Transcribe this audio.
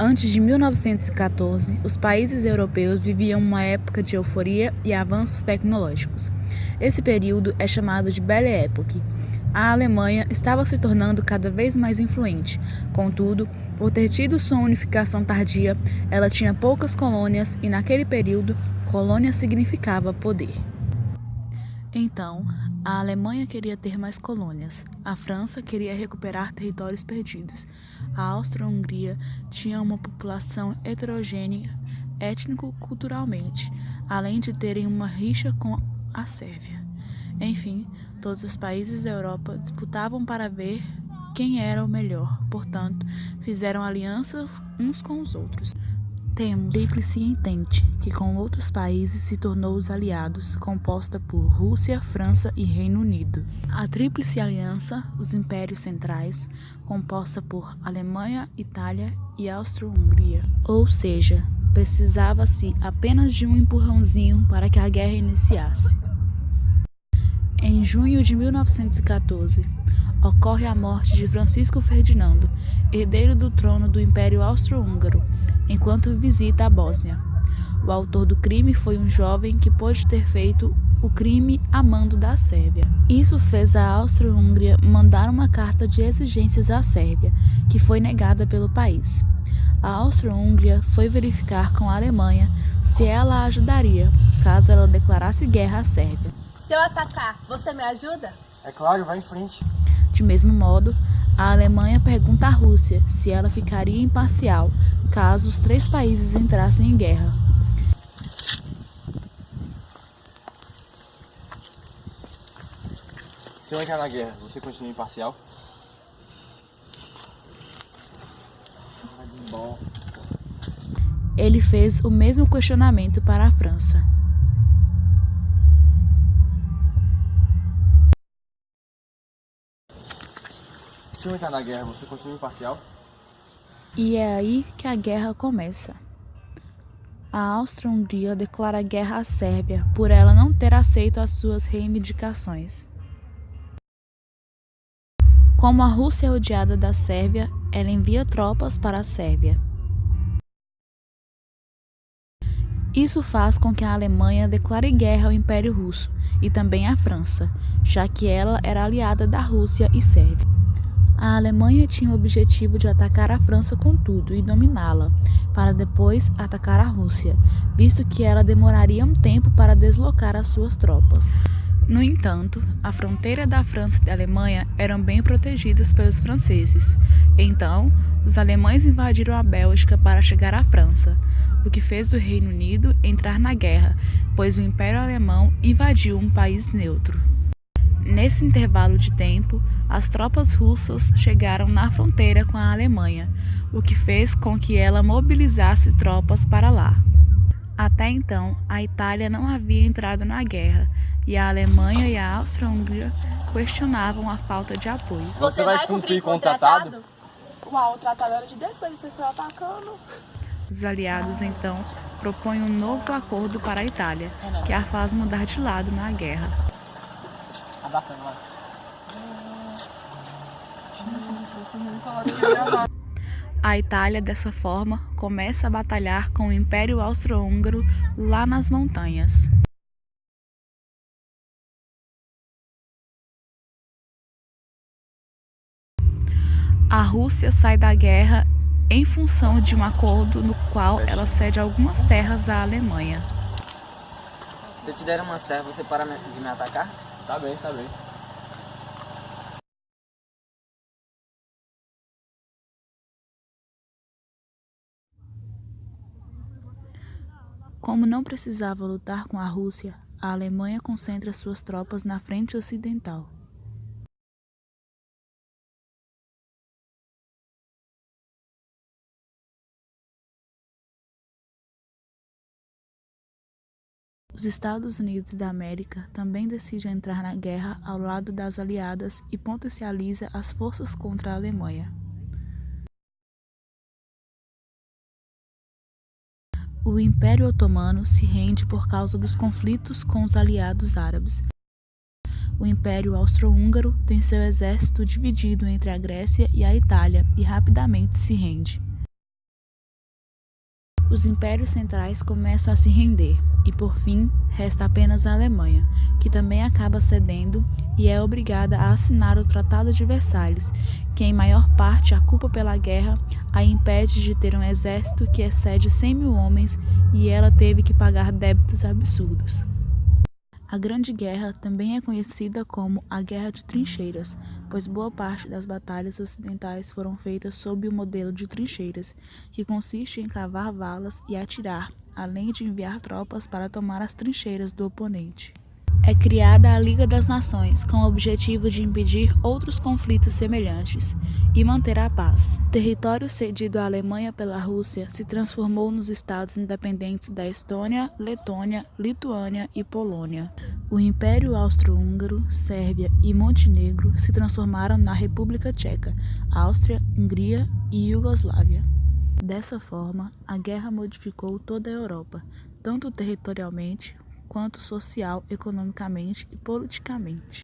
Antes de 1914, os países europeus viviam uma época de euforia e avanços tecnológicos. Esse período é chamado de Belle Époque. A Alemanha estava se tornando cada vez mais influente. Contudo, por ter tido sua unificação tardia, ela tinha poucas colônias e, naquele período, colônia significava poder. Então, a Alemanha queria ter mais colônias, a França queria recuperar territórios perdidos, a Áustria-Hungria tinha uma população heterogênea étnico-culturalmente, além de terem uma rixa com a Sérvia. Enfim, todos os países da Europa disputavam para ver quem era o melhor, portanto, fizeram alianças uns com os outros. Temos a Tríplice Entente, que com outros países se tornou os aliados, composta por Rússia, França e Reino Unido. A Tríplice Aliança, os Impérios Centrais, composta por Alemanha, Itália e Áustria-Hungria. Ou seja, precisava-se apenas de um empurrãozinho para que a guerra iniciasse. Em junho de 1914, ocorre a morte de Francisco Ferdinando, herdeiro do trono do Império Austro-Húngaro, enquanto visita a Bósnia. O autor do crime foi um jovem que pôde ter feito o crime a mando da Sérvia. Isso fez a Áustria-Hungria mandar uma carta de exigências à Sérvia, que foi negada pelo país. A Áustria-Hungria foi verificar com a Alemanha se ela a ajudaria, caso ela declarasse guerra à Sérvia. Se eu atacar, você me ajuda? É claro, vai em frente. De mesmo modo, a Alemanha pergunta à Rússia se ela ficaria imparcial caso os três países entrassem em guerra. Se eu entrar na guerra, você continua imparcial? Ele fez o mesmo questionamento para a França. Se eu entrar na guerra, você continua imparcial? E é aí que a guerra começa. A Áustria-Hungria declara guerra à Sérvia por ela não ter aceito as suas reivindicações. Como a Rússia é odiada da Sérvia, ela envia tropas para a Sérvia. Isso faz com que a Alemanha declare guerra ao Império Russo e também à França, já que ela era aliada da Rússia e Sérvia. A Alemanha tinha o objetivo de atacar a França com tudo e dominá-la, para depois atacar a Rússia, visto que ela demoraria um tempo para deslocar as suas tropas. No entanto, a fronteira da França e da Alemanha eram bem protegidas pelos franceses. Então, os alemães invadiram a Bélgica para chegar à França, o que fez o Reino Unido entrar na guerra, pois o Império Alemão invadiu um país neutro. Nesse intervalo de tempo, as tropas russas chegaram na fronteira com a Alemanha, o que fez com que ela mobilizasse tropas para lá. Até então, a Itália não havia entrado na guerra, e a Alemanha e a Áustria-Hungria questionavam a falta de apoio. Você vai cumprir com o tratado? Uau, o tratado era de defesa, vocês estão atacando. Os aliados, então, propõem um novo acordo para a Itália, que a faz mudar de lado na guerra. A Itália, dessa forma, começa a batalhar com o Império Austro-Húngaro lá nas montanhas. A Rússia sai da guerra em função de um acordo no qual ela cede algumas terras à Alemanha. Se eu te der umas terras, você para de me atacar? Tá bem, tá bem. Como não precisava lutar com a Rússia, a Alemanha concentra suas tropas na frente ocidental. Os Estados Unidos da América também decide entrar na guerra ao lado das aliadas e potencializa as forças contra a Alemanha. O Império Otomano se rende por causa dos conflitos com os aliados árabes. O Império Austro-Húngaro tem seu exército dividido entre a Grécia e a Itália e rapidamente se rende. Os impérios centrais começam a se render e, por fim, resta apenas a Alemanha, que também acaba cedendo e é obrigada a assinar o Tratado de Versalhes, que em maior parte a culpa pela guerra a impede de ter um exército que excede 100.000 homens e ela teve que pagar débitos absurdos. A Grande Guerra também é conhecida como a Guerra de Trincheiras, pois boa parte das batalhas ocidentais foram feitas sob o modelo de trincheiras, que consiste em cavar valas e atirar, além de enviar tropas para tomar as trincheiras do oponente. É criada a Liga das Nações, com o objetivo de impedir outros conflitos semelhantes e manter a paz. O território cedido à Alemanha pela Rússia se transformou nos estados independentes da Estônia, Letônia, Lituânia e Polônia. O Império Austro-Húngaro, Sérvia e Montenegro se transformaram na República Tcheca, Áustria, Hungria e Iugoslávia. Dessa forma, a guerra modificou toda a Europa, tanto territorialmente quanto social, economicamente e politicamente.